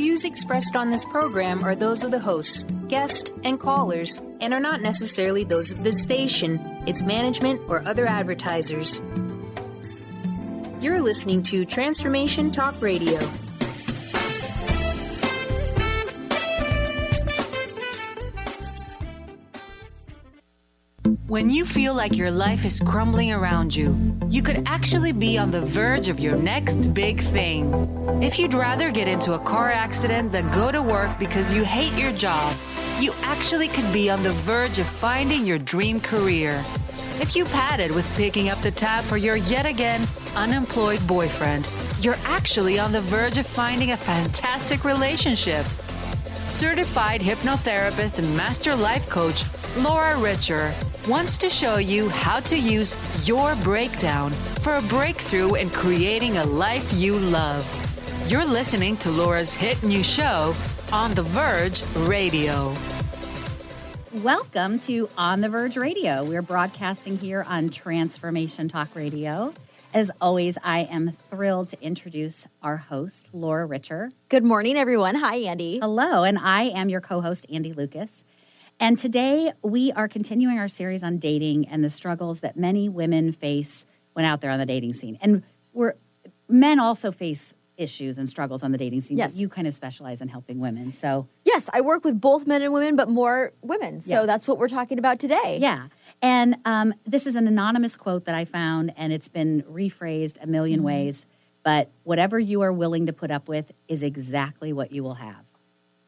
views expressed on this program are those of the hosts, guests, and callers, and are not necessarily those of this station, its management, or other advertisers. You're listening to Transformation Talk Radio. When you feel like your life is crumbling around you, you could actually be on the verge of your next big thing. If you'd rather get into a car accident than go to work because you hate your job, you actually could be on the verge of finding your dream career. If you've had it with picking up the tab for your yet again unemployed boyfriend, you're actually on the verge of finding a fantastic relationship. Certified hypnotherapist and master life coach Laura Richer wants to show you how to use your breakdown for a breakthrough in creating a life you love. You're listening to Laura's hit new show, On the Verge Radio. Welcome to On the Verge Radio. We're broadcasting here on Transformation Talk Radio. As always, I am thrilled to introduce our host, Laura Richer. Good morning, everyone. Hi, Andy. Hello, and I am your co-host, Andy Lucas. And today we are continuing our series on dating and the struggles that many women face when out there on the dating scene. And men also face issues and struggles on the dating scene, yes. But you kind of specialize in helping women. So yes, I work with both men and women, but more women. So yes. That's what we're talking about today. Yeah. And this is an anonymous quote that I found, and it's been rephrased a million ways. But whatever you are willing to put up with is exactly what you will have.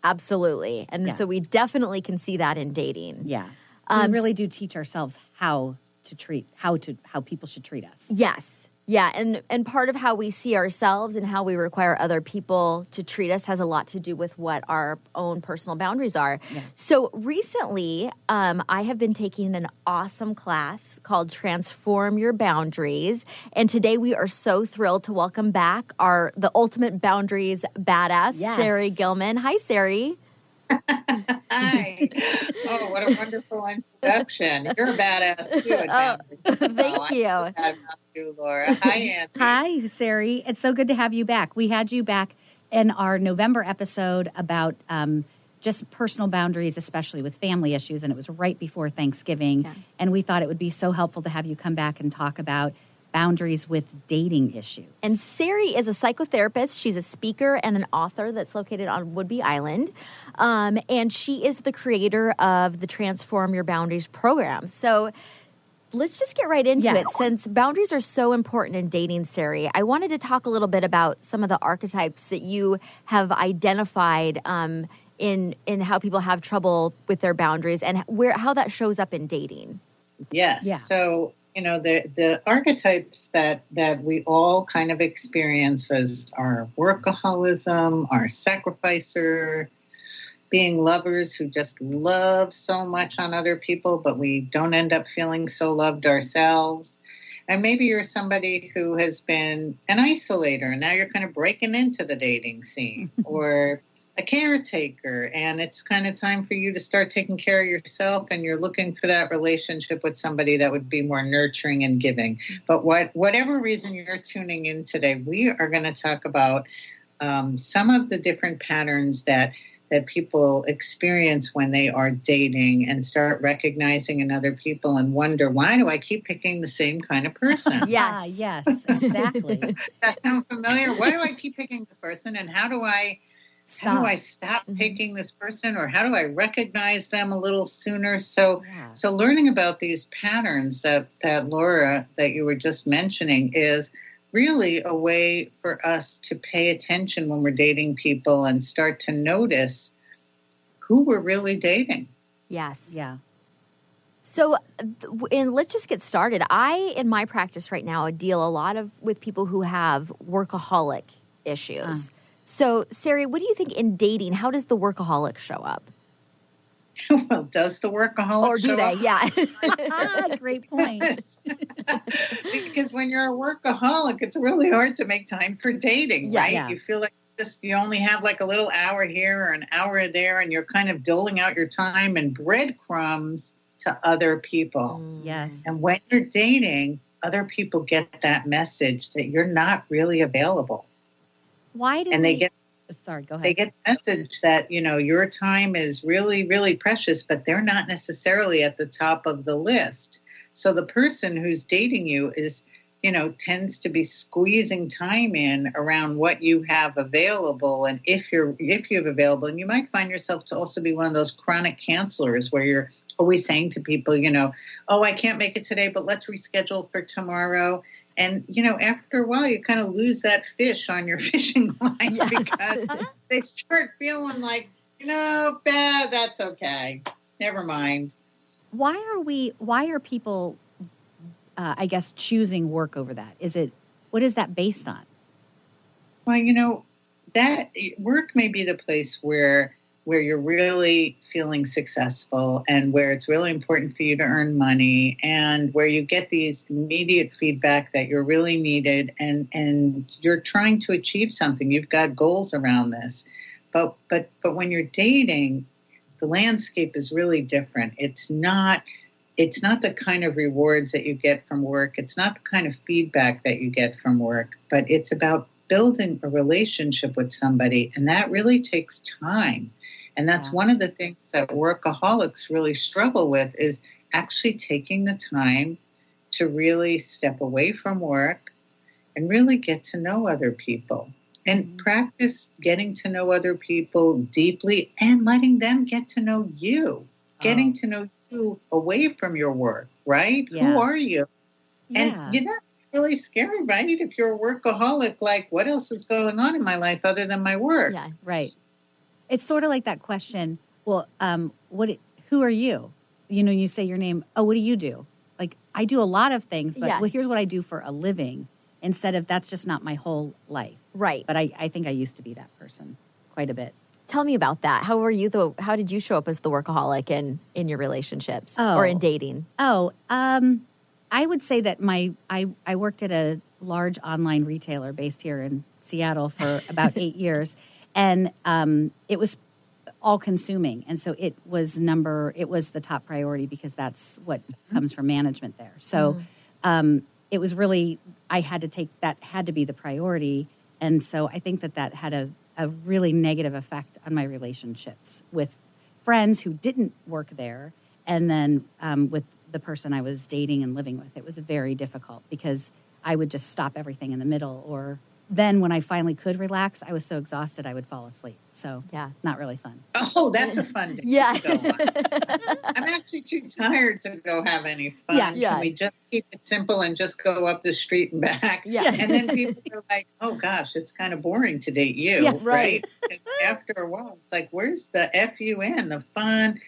Absolutely. And so we definitely can see that in dating. Yeah. We really do teach ourselves how people should treat us. Yes. Yeah. And part of how we see ourselves and how we require other people to treat us has a lot to do with what our own personal boundaries are. Yeah. So recently, I have been taking an awesome class called Transform Your Boundaries. And today we are so thrilled to welcome back the ultimate boundaries badass, yes. Sarri Gilman. Hi, Sarri. Hi. Oh, what a wonderful introduction. You're a badass too. Thank you. I'm about you, Laura. Hi, Andy. Hi, Sarri. It's so good to have you back. We had you back in our November episode about just personal boundaries, especially with family issues, and it was right before Thanksgiving. Yeah. And we thought it would be so helpful to have you come back and talk about boundaries with dating issues. And Sarri is a psychotherapist. She's a speaker and an author that's located on Whidbey Island. And she is the creator of the Transform Your Boundaries program. So let's just get right into it. Since boundaries are so important in dating, Sarri, I wanted to talk a little bit about some of the archetypes that you have identified in how people have trouble with their boundaries and how that shows up in dating. Yes. Yeah. So the archetypes that we all kind of experience as our workaholism, our sacrificer, being lovers who just love so much on other people, but we don't end up feeling so loved ourselves. And maybe you're somebody who has been an isolator and now you're kind of breaking into the dating scene, or a caretaker, and it's kind of time for you to start taking care of yourself, and you're looking for that relationship with somebody that would be more nurturing and giving. But whatever reason you're tuning in today, we are going to talk about some of the different patterns that people experience when they are dating, and start recognizing in other people and wonder, why do I keep picking the same kind of person? Yes, exactly. That sound familiar? Why do I keep picking this person, and how do I stop picking this person, or how do I recognize them a little sooner? So learning about these patterns that Laura, that you were just mentioning, is really a way for us to pay attention when we're dating people and start to notice who we're really dating. Yes. Yeah. So, and let's just get started. In my practice right now, deal a lot with people who have workaholic issues. So, Sarri, what do you think in dating? How does the workaholic show up? Well, does the workaholic or do they? up? Yeah. Great point. Because when you're a workaholic, it's really hard to make time for dating, right? Yeah. You feel like you only have like a little hour here or an hour there, and you're kind of doling out your time and breadcrumbs to other people. Yes. And when you're dating, other people get that message that you're not really available. Why do they get Sorry, go ahead. They get the message that, your time is really, really precious, but they're not necessarily at the top of the list. So the person who's dating you is, tends to be squeezing time in around what you have available. And if you have available, and you might find yourself to also be one of those chronic cancelers where you're always saying to people, oh, I can't make it today, but let's reschedule for tomorrow. And, after a while, you kind of lose that fish on your fishing line because they start feeling like, that's okay. Never mind. Why are people, I guess, choosing work over that? What is that based on? Well, that work may be the place where you're really feeling successful and where it's really important for you to earn money and where you get these immediate feedback that you're really needed and you're trying to achieve something. You've got goals around this. But when you're dating, the landscape is really different. It's not the kind of rewards that you get from work. It's not the kind of feedback that you get from work, but it's about building a relationship with somebody. And that really takes time. And that's one of the things that workaholics really struggle with is actually taking the time to really step away from work and really get to know other people and practice getting to know other people deeply and letting them get to know you, getting to know you away from your work, right? Yeah. Who are you? Yeah. And that's really scary, right? If you're a workaholic, like what else is going on in my life other than my work? Yeah, right. It's sort of like that question, well, who are you? You say your name, oh, what do you do? Like, I do a lot of things, but well, here's what I do for a living, instead of that's just not my whole life. Right. But I think I used to be that person quite a bit. Tell me about that. How were you, though? How did you show up as the workaholic in your relationships or in dating? I would say that I worked at a large online retailer based here in Seattle for about 8 years. And it was all consuming. And so it was the top priority because that's what comes from management there. So it was really, that had to be the priority. And so I think that had a really negative effect on my relationships with friends who didn't work there. And then with the person I was dating and living with, it was very difficult because I would just stop everything in the middle, or then when I finally could relax, I was so exhausted I would fall asleep. So not really fun. Oh, that's a fun day to go on. I'm actually too tired to go have any fun. Can we just keep it simple and just go up the street and back? Yeah. And then people are like, oh gosh, it's kind of boring to date you, right? And after a while, it's like, where's the FUN, the fun,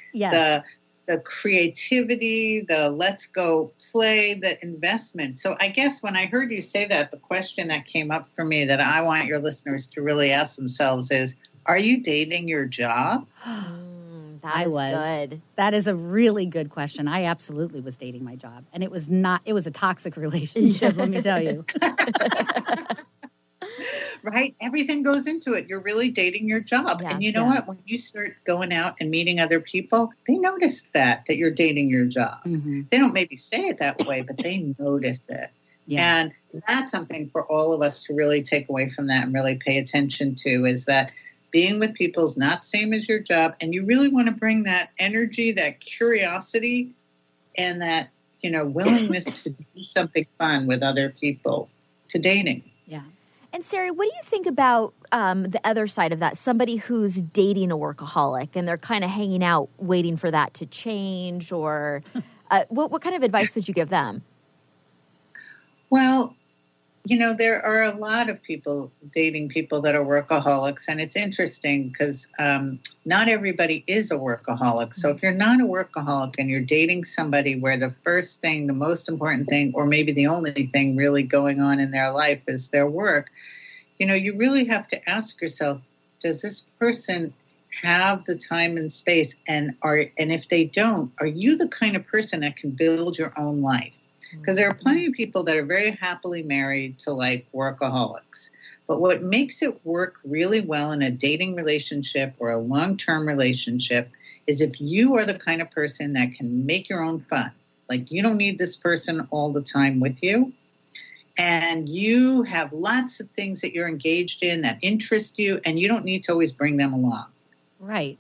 the creativity, the let's go play, the investment. So I guess when I heard you say that, the question that came up for me that I want your listeners to really ask themselves is, are you dating your job? That was good. That is a really good question. I absolutely was dating my job. And it was a toxic relationship, let me tell you. Right? Everything goes into it. You're really dating your job. And you know what? When you start going out and meeting other people, they notice that you're dating your job. Mm-hmm. They don't maybe say it that way, but they notice it. Yeah. And that's something for all of us to really take away from that and really pay attention to, is that being with people is not the same as your job. And you really want to bring that energy, that curiosity, and that, willingness to do something fun with other people to dating. Yeah. And Sarri, what do you think about the other side of that? Somebody who's dating a workaholic and they're kind of hanging out waiting for that to change, or what kind of advice would you give them? Well, there are a lot of people dating people that are workaholics, and it's interesting because not everybody is a workaholic. So if you're not a workaholic and you're dating somebody where the first thing, the most important thing, or maybe the only thing really going on in their life is their work, you really have to ask yourself, does this person have the time and space? And if they don't, are you the kind of person that can build your own life? Because there are plenty of people that are very happily married to workaholics. But what makes it work really well in a dating relationship or a long-term relationship is if you are the kind of person that can make your own fun. Like, you don't need this person all the time with you. and you have lots of things that you're engaged in that interest you, and you don't need to always bring them along. Right.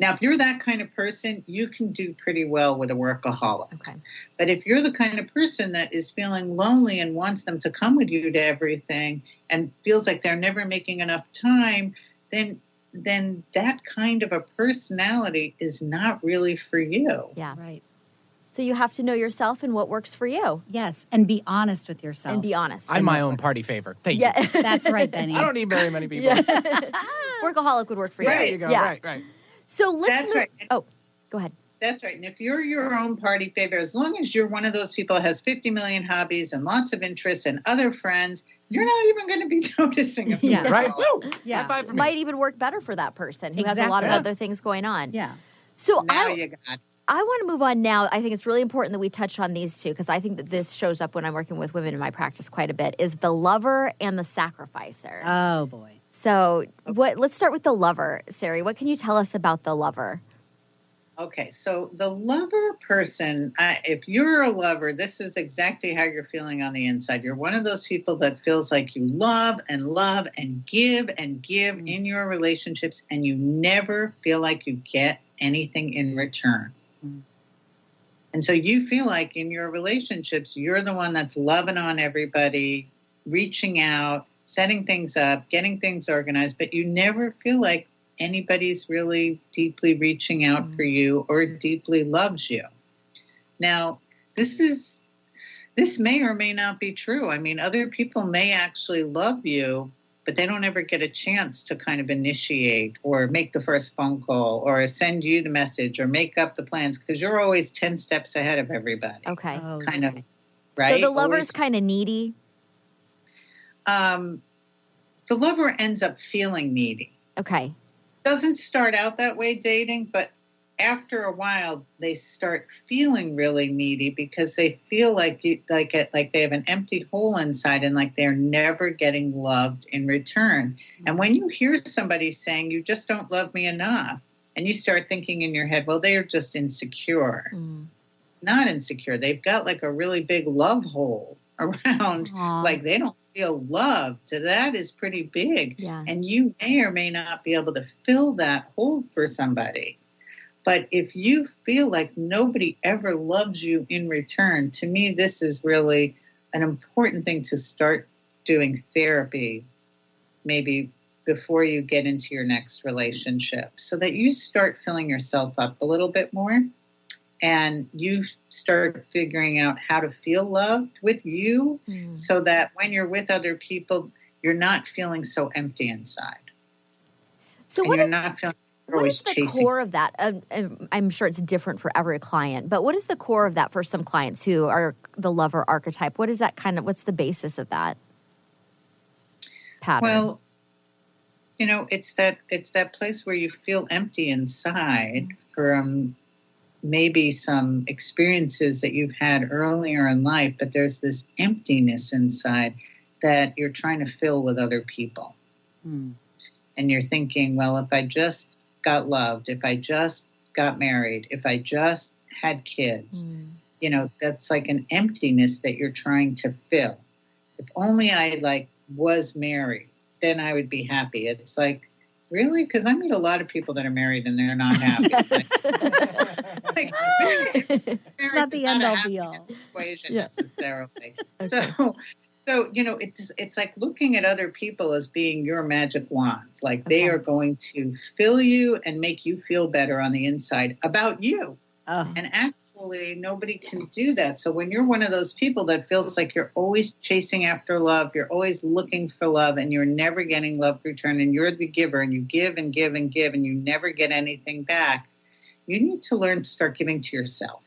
Now, if you're that kind of person, you can do pretty well with a workaholic. Okay. But if you're the kind of person that is feeling lonely and wants them to come with you to everything and feels like they're never making enough time, then that kind of a personality is not really for you. Yeah. Right. So you have to know yourself and what works for you. Yes. And be honest with yourself. And be honest. I'm my own party favor. Thank you. That's right, Benny. I don't need very many people. Workaholic would work for you. There you go. Yeah. Right. So let's That's right. Oh, go ahead. That's right. And if you're your own party favor, as long as you're one of those people that has 50 million hobbies and lots of interests and other friends, you're not even going to be noticing it. Yeah. Right? Woo! Yeah. High five for me. Might even work better for that person who has a lot of Exactly. other things going on. Yeah. So Now you got it. I want to move on now. I think it's really important that we touch on these two because I think that this shows up when I'm working with women in my practice quite a bit, is the lover and the sacrificer. Oh, boy. So let's start with the lover. Sarri, what can you tell us about the lover? Okay, so the lover person, if you're a lover, this is exactly how you're feeling on the inside. You're one of those people that feels like you love and give in your relationships, and you never feel like you get anything in return. And so you feel like in your relationships, you're the one that's loving on everybody, reaching out, setting things up, getting things organized, but you never feel like anybody's really deeply reaching out for you or deeply loves you. Now, this may or may not be true. I mean, other people may actually love you, but they don't ever get a chance to kind of initiate or make the first phone call or send you the message or make up the plans because you're always 10 steps ahead of everybody. Okay. Oh, Kind of, right? So the lover's kind of needy? The lover ends up feeling needy. Okay. Doesn't start out that way dating, but after a while they start feeling really needy because they feel like they have an empty hole inside and like they're never getting loved in return. And when you hear somebody saying you just don't love me enough, and you start thinking in your head, well, they're just insecure. Not insecure. They've got like a really big love hole around. Aww. Like they don't feel loved. So that is pretty big. Yeah. And you may or may not be able to fill that hole for somebody. But if you feel like nobody ever loves you in return, to me, this is really an important thing to start doing therapy, maybe before you get into your next relationship, so that you start filling yourself up a little bit more and you start figuring out how to feel loved with you so that when you're with other people, you're not feeling so empty inside. So and what you're is... not feeling What is the core of that? I'm sure it's different for every client, but what is the core of that for some clients who are the lover archetype? What is that what's the basis of that pattern? Well, it's that place where you feel empty inside from maybe some experiences that you've had earlier in life, but there's this emptiness inside that you're trying to fill with other people. And you're thinking, well, if I just got loved, if I just got married, if I just had kids, that's like an emptiness that you're trying to fill. If only I was married, then I would be happy. It's like, really? Because I meet a lot of people that are married and they're not happy. It's not the end all be all. Equation necessarily. So, it's like looking at other people as being your magic wand. Like they are going to fill you and make you feel better on the inside about you. Oh. And actually, nobody can do that. So when you're one of those people that feels like you're always chasing after love, you're always looking for love, and you're never getting love returned, and you're the giver, and you give and give and give, and you never get anything back, you need to learn to start giving to yourself.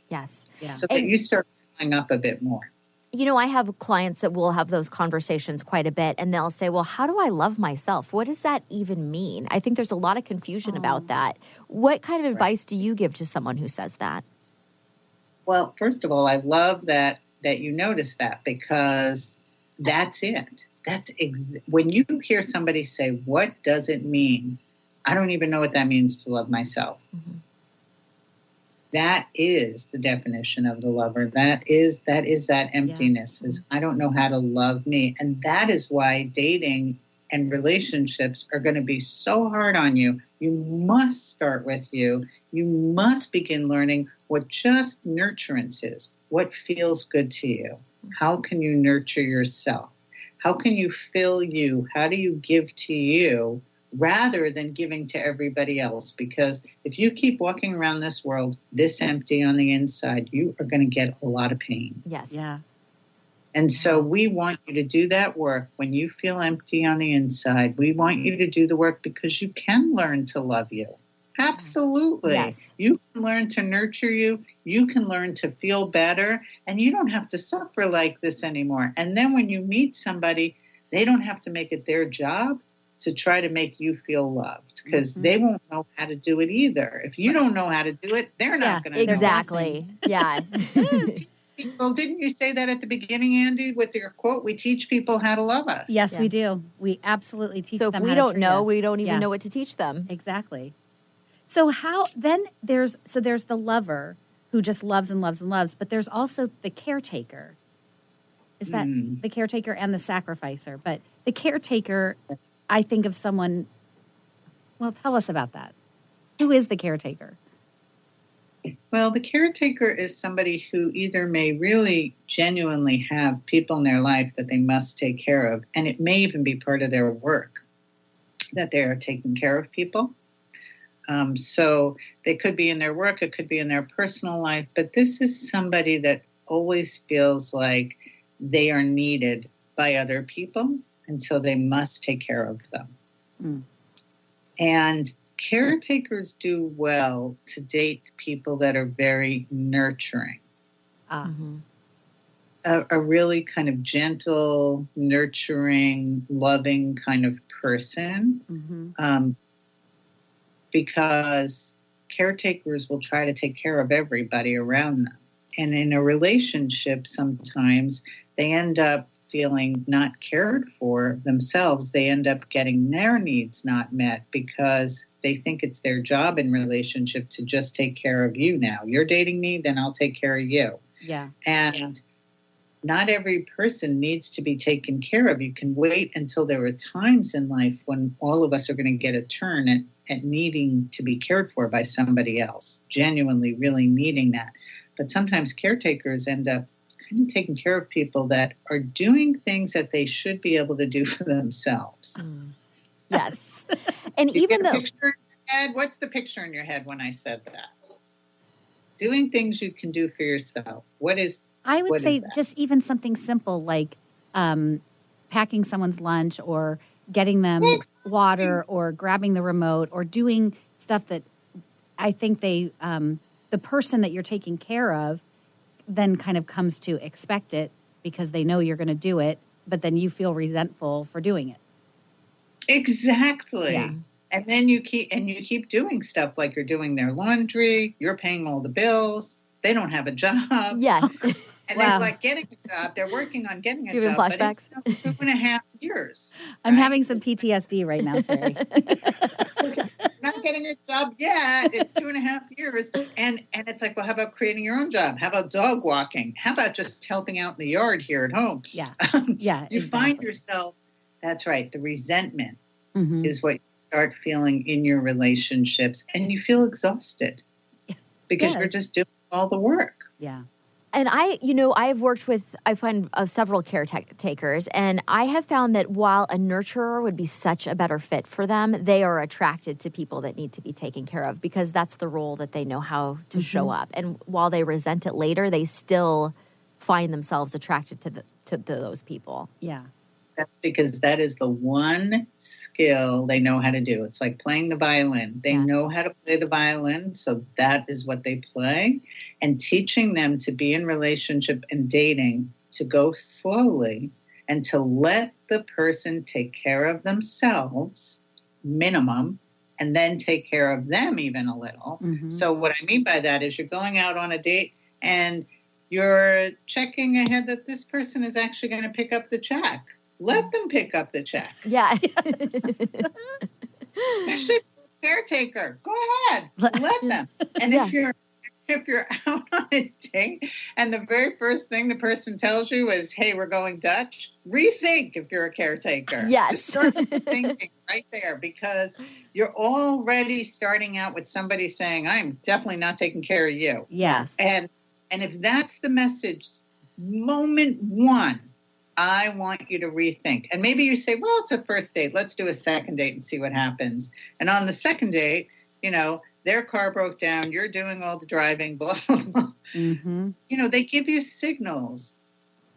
Yes. Yeah. So that you start filling up a bit more. I have clients that will have those conversations quite a bit, and they'll say, well, how do I love myself? What does that even mean? I think there's a lot of confusion about that. What kind of advice do you give to someone who says that? Well, first of all, I love that you notice that, because that's it. When you hear somebody say, what does it mean? I don't even know what that means to love myself. that is the definition of the lover. That is that emptiness, is I don't know how to love me. And that is why dating and relationships are going to be so hard on you. You must start with you. You must begin learning what just nurturance is, what feels good to you. How can you nurture yourself? How can you fill you? How do you give to you rather than giving to everybody else? Because if you keep walking around this world this empty on the inside, you are going to get a lot of pain. Yes. Yeah. And so we want you to do that work when you feel empty on the inside. We want you to do the work because you can learn to love you. Absolutely. Yes. You can learn to nurture you. You can learn to feel better. And you don't have to suffer like this anymore. And then when you meet somebody, they don't have to make it their job to try to make you feel loved, because they won't know how to do it either. If you don't know how to do it, they're not going to know. Exactly. Yeah. Well, didn't you say that at the beginning, Andy, with your quote? We teach people how to love us. Yes, we do. We absolutely teach them how to treat us. So if we don't know, we don't even know what to teach them. Exactly. So there's the lover who just loves and loves and loves, but there's also the caretaker. Is that the caretaker and the sacrificer? But the caretaker, I think of someone, well, tell us about that. Who is the caretaker? Well, the caretaker is somebody who either may really genuinely have people in their life that they must take care of, and it may even be part of their work that they are taking care of people. So they could be in their work, it could be in their personal life, but this is somebody that always feels like they are needed by other people, and so they must take care of them. And caretakers do well to date people that are very nurturing. A really kind of gentle, nurturing, loving kind of person. Because caretakers will try to take care of everybody around them. And in a relationship, sometimes they end up feeling not cared for themselves. They end up getting their needs not met because they think it's their job in relationship to just take care of you now. You're dating me, then I'll take care of you. Yeah. And not every person needs to be taken care of. You can wait until there are times in life when all of us are going to get a turn at needing to be cared for by somebody else, genuinely really needing that. But sometimes caretakers end up kind of taking care of people that are doing things that they should be able to do for themselves. Yes. And even though... What's the picture in your head when I said that? Doing things you can do for yourself. I would say just even something simple like packing someone's lunch or getting them water or grabbing the remote or doing stuff that I think the person that you're taking care of then kind of comes to expect it because they know you're going to do it, but then you feel resentful for doing it. Exactly. Yeah. And then you keep doing stuff like you're doing their laundry, you're paying all the bills, they don't have a job. Yeah. And they're like getting a job. They're working on getting a Giving job. flashbacks. But it's 2.5 years. I'm having some PTSD right now, Sarri. Not getting a job yet. It's 2.5 years. And it's like, well, how about creating your own job? How about dog walking? How about just helping out in the yard here at home? Yeah. You find yourself, that's right, the resentment is what you start feeling in your relationships. And you feel exhausted because you're just doing all the work. Yeah. And I find several caretakers, and I have found that while a nurturer would be such a better fit for them, they are attracted to people that need to be taken care of because that's the role that they know how to show up. And while they resent it later, they still find themselves attracted to those people. Yeah. That's because that is the one skill they know how to do. It's like playing the violin. They know how to play the violin, so that is what they play. And teaching them to be in relationship and dating, to go slowly and to let the person take care of themselves, minimum, and then take care of them even a little. So what I mean by that is you're going out on a date and you're checking ahead that this person is actually going to pick up the check. Let them pick up the check. Yeah. Especially caretaker. Go ahead. Let them. And if you're if you're out on a date and the very first thing the person tells you is, hey, we're going Dutch, rethink if you're a caretaker. Yes. Just start thinking right there, because you're already starting out with somebody saying, I'm definitely not taking care of you. Yes. And if that's the message, moment one, I want you to rethink. And maybe you say, well, it's a first date. Let's do a second date and see what happens. And on the second date, their car broke down. You're doing all the driving, blah, blah, blah. Mm-hmm. They give you signals.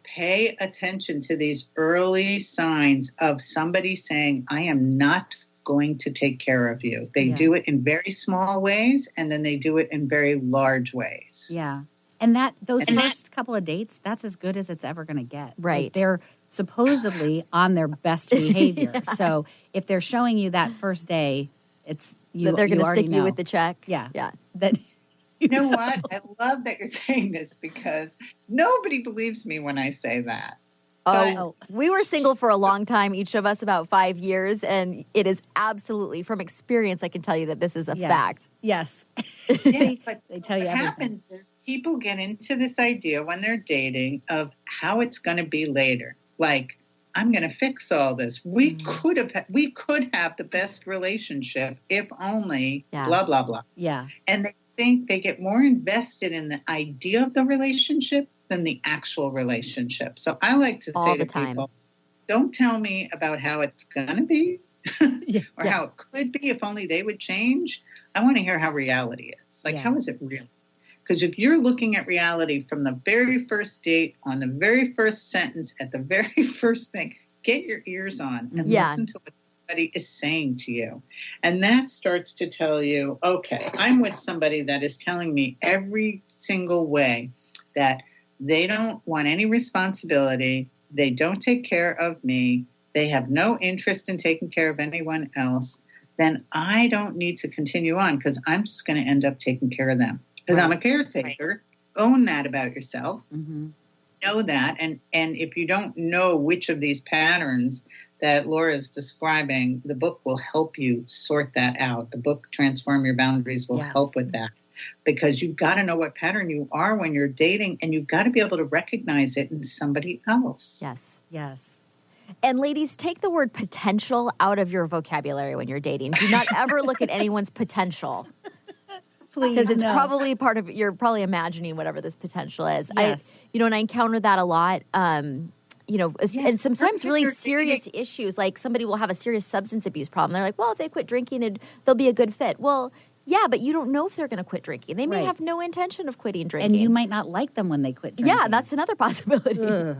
Pay attention to these early signs of somebody saying, I am not going to take care of you. They do it in very small ways, and then they do it in very large ways. Yeah. And those first couple of dates, that's as good as it's ever going to get. Right. Like they're supposedly on their best behavior. Yeah. So if they're showing you that first day, it's that they're going to stick you with the check. Yeah. Yeah. That you know what? I love that you're saying this, because nobody believes me when I say that. We were single for a long time, each of us about 5 years, and it is absolutely, from experience, I can tell you that this is a fact. Yes. Yeah, but they tell you what everything. happens is people get into this idea when they're dating of how it's going to be later. Like, I'm going to fix all this. We could have the best relationship if only blah, blah, blah. Yeah. And they think they get more invested in the idea of the relationship than the actual relationship. So I like to say to people, don't tell me about how it's going to be or how it could be if only they would change. I want to hear how reality is. Like, how is it really? Because if you're looking at reality from the very first date, on the very first sentence, at the very first thing, get your ears on and listen to what somebody is saying to you. And that starts to tell you, okay, I'm with somebody that is telling me every single way that they don't want any responsibility. They don't take care of me. They have no interest in taking care of anyone else. Then I don't need to continue on, because I'm just going to end up taking care of them. Because I'm a caretaker. Right. Own that about yourself. Mm-hmm. Know that. And if you don't know which of these patterns that Laura is describing, the book will help you sort that out. The book, Transform Your Boundaries, will help with that. Because you've got to know what pattern you are when you're dating, and you've got to be able to recognize it in somebody else. Yes. Yes. And ladies, take the word potential out of your vocabulary when you're dating. Do not ever look at anyone's potential. Please. Because it's probably part of, you're probably imagining whatever this potential is. Yes. And I encounter that a lot. And sometimes really serious issues, like somebody will have a serious substance abuse problem. They're like, well, if they quit drinking, they'll be a good fit. Well, yeah, but you don't know if they're going to quit drinking. They may have no intention of quitting drinking. And you might not like them when they quit drinking. Yeah, that's another possibility. Ugh.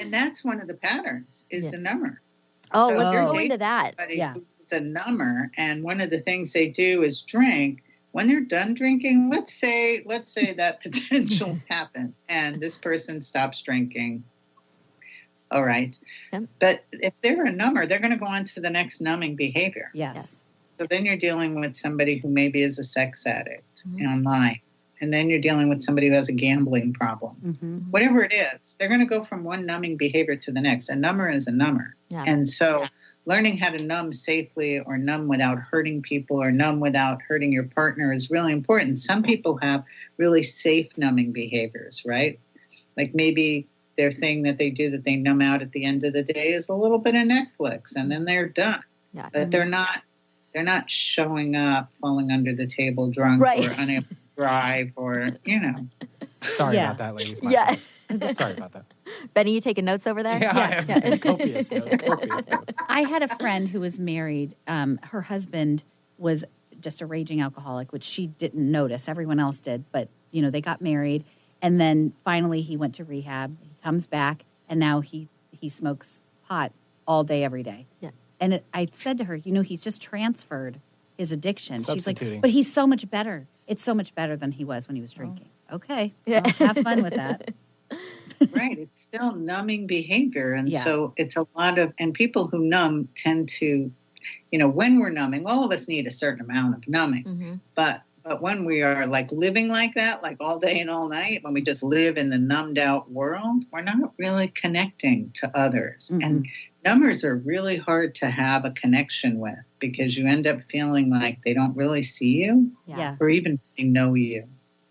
And that's one of the patterns, is the number. Oh, so let's go into that. It's a number, and one of the things they do is drink. When they're done drinking, let's say that potential happened, and this person stops drinking. All right. Yep. But if they're a number, they're going to go on to the next numbing behavior. Yes. So then you're dealing with somebody who maybe is a sex addict online. And then you're dealing with somebody who has a gambling problem. Mm-hmm. Whatever it is, they're going to go from one numbing behavior to the next. A number is a number. Yeah. And so learning how to numb safely, or numb without hurting people, or numb without hurting your partner is really important. Some people have really safe numbing behaviors, right? Like maybe their thing that they do that they numb out at the end of the day is a little bit of Netflix, and then they're done. Yeah. But they're not showing up, falling under the table drunk, or unable to drive, or, Sorry about that, ladies. Sorry about that. Benny, you taking notes over there? Yeah. I have copious notes. I had a friend who was married. Her husband was just a raging alcoholic, which she didn't notice. Everyone else did. But, they got married. And then finally he went to rehab. He comes back, and now he smokes pot all day, every day. Yeah. And I said to her, he's just transferred his addiction. She's like, but he's so much better. It's so much better than he was when he was drinking. Oh. Okay. Well, have fun with that. Right. It's still numbing behavior. And so it's a lot of, and people who numb tend to, when we're numbing, all of us need a certain amount of numbing. Mm-hmm. But when we are like living like that, like all day and all night, when we just live in the numbed out world, we're not really connecting to others. Mm-hmm. And numbers are really hard to have a connection with, because you end up feeling like they don't really see you or even know you.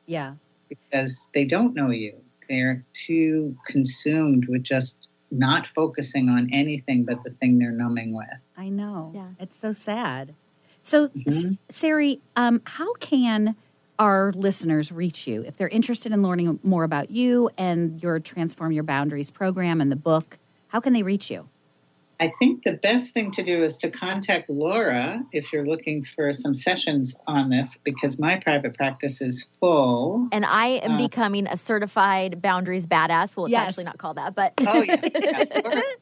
Yeah. Because they don't know you. They're too consumed with just not focusing on anything but the thing they're numbing with. I know. Yeah. It's so sad. So, Sarri, how can our listeners reach you if they're interested in learning more about you and your Transform Your Boundaries program and the book? How can they reach you? I think the best thing to do is to contact Laura if you're looking for some sessions on this, because my private practice is full. And I am becoming a certified boundaries badass. Well, it's actually not called that, but. Oh, yeah.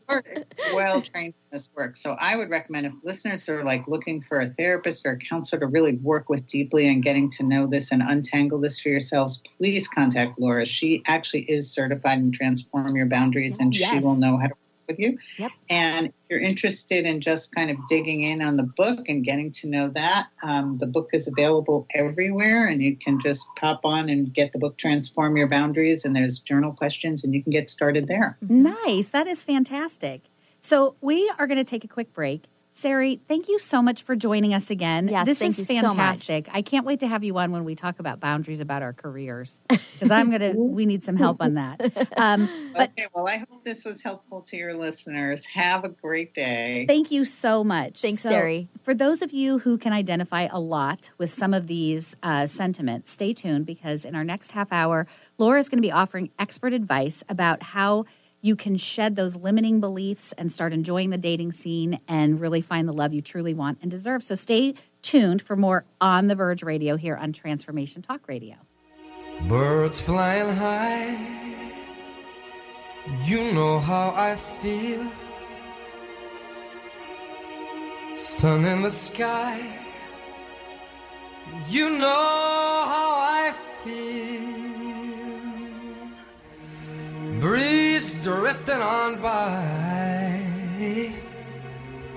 Laura is well trained in this work. So I would recommend, if listeners are like looking for a therapist or a counselor to really work with deeply and getting to know this and untangle this for yourselves, please contact Laura. She actually is certified in Transform Your Boundaries, and she will know how to with you. Yep. And if you're interested in just kind of digging in on the book and getting to know that, the book is available everywhere, and you can just pop on and get the book Transform Your Boundaries, and there's journal questions, and you can get started there. Nice. That is fantastic. So we are going to take a quick break. Sarri, thank you so much for joining us again. Yes, this thank is you fantastic. so much. I can't wait to have you on when we talk about boundaries about our careers, because we need some help on that. Okay, well, I hope this was helpful to your listeners. Have a great day. Thank you so much. Thanks, Sarri. For those of you who can identify a lot with some of these sentiments, stay tuned, because in our next half hour, Laura is going to be offering expert advice about how you can shed those limiting beliefs and start enjoying the dating scene and really find the love you truly want and deserve. So stay tuned for more on the Verge Radio here on Transformation Talk Radio. Birds flying high, you know how I feel. Sun in the sky, you know how I feel. Breeze drifting on by,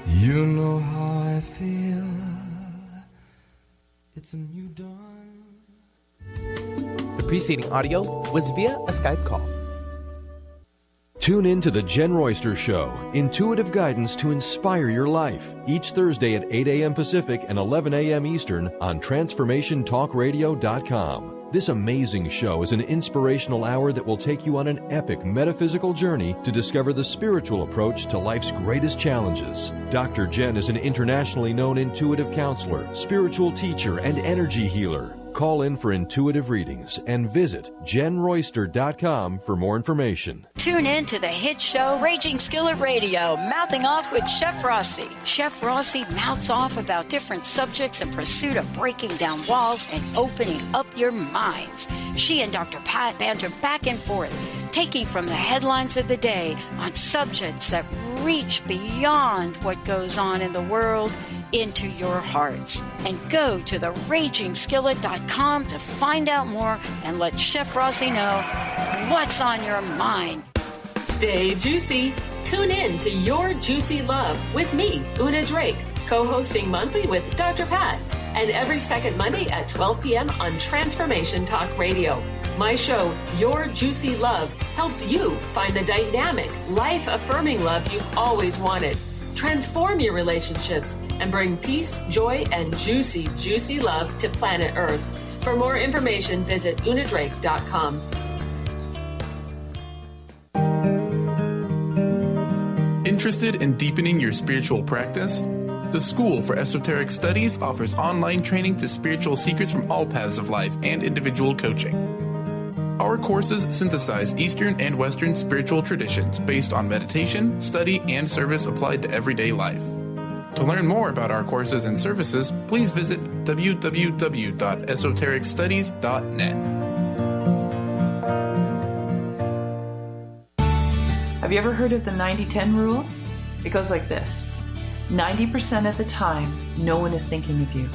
you know how I feel. It's a new dawn. The preceding audio was via a Skype call. Tune in to The Jen Royster Show, intuitive guidance to inspire your life, each Thursday at 8 a.m. Pacific and 11 a.m. Eastern on TransformationTalkRadio.com. This amazing show is an inspirational hour that will take you on an epic metaphysical journey to discover the spiritual approach to life's greatest challenges. Dr. Jen is an internationally known intuitive counselor, spiritual teacher, and energy healer. Call in for intuitive readings and visit JenRoyster.com for more information. Tune in to the hit show Raging Skillet Radio, Mouthing Off with Chef Rossi. Chef Rossi mouths off about different subjects in pursuit of breaking down walls and opening up your minds. She and Dr. Pat banter back and forth, taking from the headlines of the day on subjects that reach beyond what goes on in the world into your hearts. And go to theragingskillet.com to find out more and let Chef Rossi know what's on your mind. Stay juicy. Tune in to Your Juicy Love with me, Una Drake, co-hosting monthly with Dr. Pat, and every second Monday at 12 p.m. on Transformation Talk Radio. My show, Your Juicy Love, helps you find the dynamic, life-affirming love you've always wanted. Transform your relationships and bring peace, joy, and juicy, juicy love to planet Earth. For more information, visit unadrake.com. Interested in deepening your spiritual practice? The School for Esoteric Studies offers online training to spiritual seekers from all paths of life and individual coaching. Our courses synthesize Eastern and Western spiritual traditions based on meditation, study, and service applied to everyday life. To learn more about our courses and services, please visit www.esotericstudies.net. Have you ever heard of the 90-10 rule? It goes like this. 90% of the time, no one is thinking of you.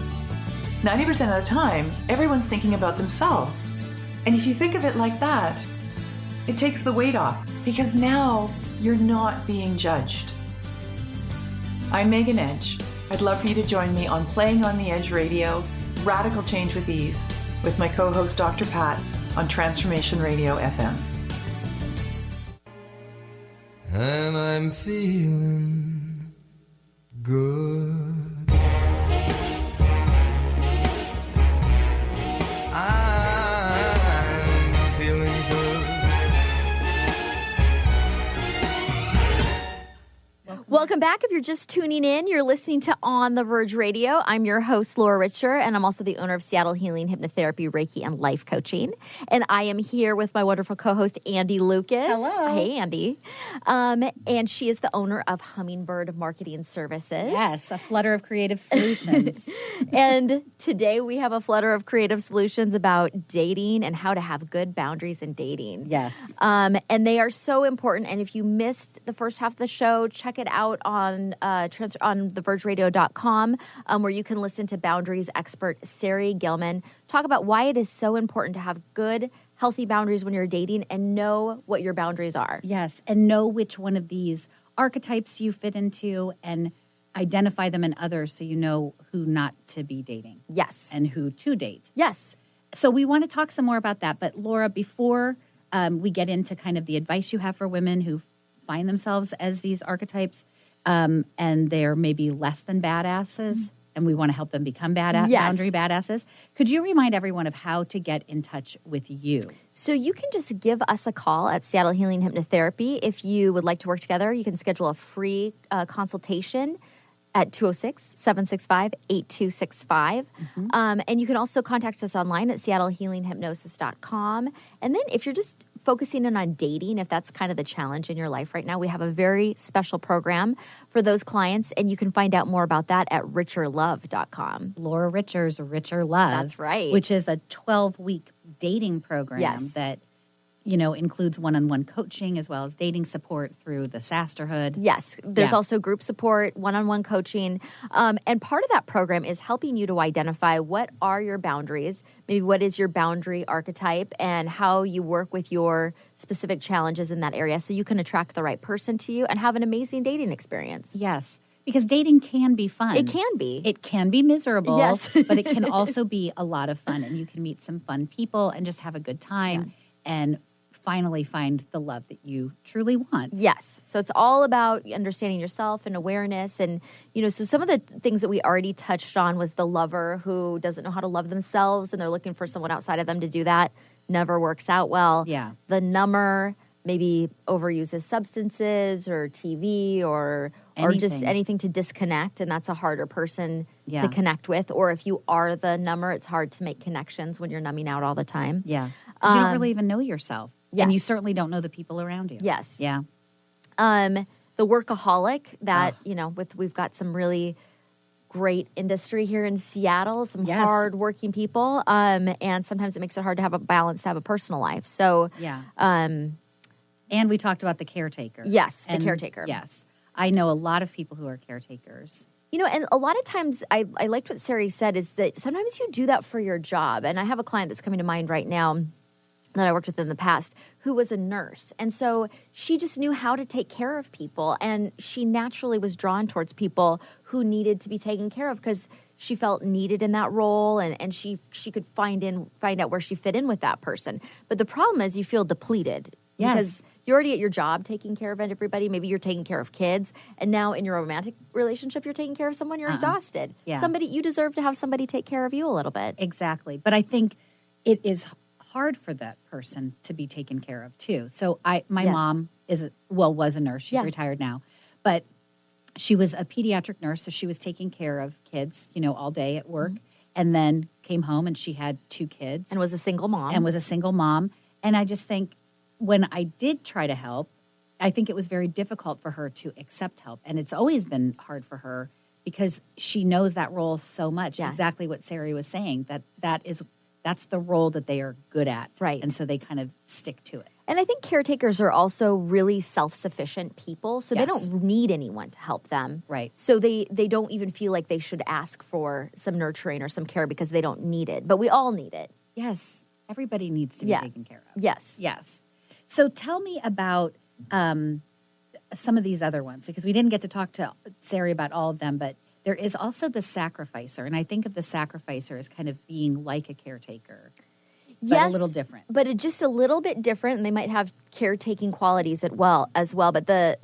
90% of the time, everyone's thinking about themselves. And if you think of it like that, it takes the weight off, because now you're not being judged. I'm Megan Edge. I'd love for you to join me on Playing on the Edge Radio, Radical Change with Ease, with my co-host Dr. Pat on Transformation Radio FM. And I'm feeling good. I'm Welcome back. If you're just tuning in, you're listening to On the Verge Radio. I'm your host, Laura Richer, and I'm also the owner of Seattle Healing Hypnotherapy, Reiki, and Life Coaching. And I am here with my wonderful co-host, Andy Lucas. Hello. Hey, Andy. And she is the owner of Hummingbird Marketing Services. Yes, a flutter of creative solutions. And today we have a flutter of creative solutions about dating and how to have good boundaries in dating. Yes. And they are so important. And if you missed the first half of the show, check it out on thevergeradio.com, where you can listen to boundaries expert Sarri Gilman talk about why it is so important to have good, healthy boundaries when you're dating and know what your boundaries are. Yes, and know which one of these archetypes you fit into and identify them in others so you know who not to be dating. Yes. And who to date. Yes. So we want to talk some more about that. But Laura, before we get into kind of the advice you have for women who find themselves as these archetypes, and they're maybe less than badasses, and we want to help them become boundary badasses. Could you remind everyone of how to get in touch with you? So you can just give us a call at Seattle Healing Hypnotherapy. If you would like to work together, you can schedule a free consultation at 206-765-8265. And you can also contact us online at seattlehealinghypnosis.com. And then if you're just focusing in on dating, if that's kind of the challenge in your life right now, we have a very special program for those clients, and you can find out more about that at richerlove.com. Laura Richer's Richer Love. That's right. Which is a 12-week dating program that, you know, includes one-on-one coaching as well as dating support through the Sisterhood. Yes. There's also group support, one-on-one coaching. And part of that program is helping you to identify what are your boundaries, maybe what is your boundary archetype, and how you work with your specific challenges in that area so you can attract the right person to you and have an amazing dating experience. Yes. Because dating can be fun. It can be. It can be miserable, yes. but it can also be a lot of fun. And you can meet some fun people and just have a good time and finally find the love that you truly want. Yes. So it's all about understanding yourself and awareness. And, you know, so some of the things that we already touched on was the lover who doesn't know how to love themselves and they're looking for someone outside of them to do that. Never works out well. Yeah. The number maybe overuses substances or TV or just anything to disconnect. And that's a harder person to connect with. Or if you are the number, it's hard to make connections when you're numbing out all the time. Yeah. 'Cause you don't really even know yourself. Yes. And you certainly don't know the people around you. Yes. Yeah. The workaholic that, you know, we've got some really great industry here in Seattle, some hard-working people, and sometimes it makes it hard to have a balance, to have a personal life. So, and we talked about the caretaker. Yes, the caretaker. Yes. I know a lot of people who are caretakers. You know, and a lot of times I liked what Sarri said is that sometimes you do that for your job. And I have a client that's coming to mind right now that I worked with in the past who was a nurse. And so she just knew how to take care of people. And she naturally was drawn towards people who needed to be taken care of because she felt needed in that role and she could find out where she fit in with that person. But the problem is you feel depleted because you're already at your job taking care of everybody. Maybe you're taking care of kids. And now in your romantic relationship, you're taking care of someone, you're exhausted. Yeah. You deserve to have somebody take care of you a little bit. Exactly. But I think it is hard for that person to be taken care of too. So my mom was a nurse. She's retired now, but she was a pediatric nurse. So she was taking care of kids, you know, all day at work and then came home and she had 2 kids. And was a single mom. And I just think when I did try to help, I think it was very difficult for her to accept help. And it's always been hard for her because she knows that role so much. Yeah. Exactly what Sarri was saying, that's the role that they are good at. Right. And so they kind of stick to it. And I think caretakers are also really self-sufficient people, so they don't need anyone to help them. Right. So they don't even feel like they should ask for some nurturing or some care because they don't need it. But we all need it. Yes. Everybody needs to be taken care of. Yes. Yes. So tell me about some of these other ones, because we didn't get to talk to Sarri about all of them, but there is also the sacrificer. And I think of the sacrificer as kind of being like a caretaker. But a little different. But it's just a little bit different, and they might have caretaking qualities as well. But the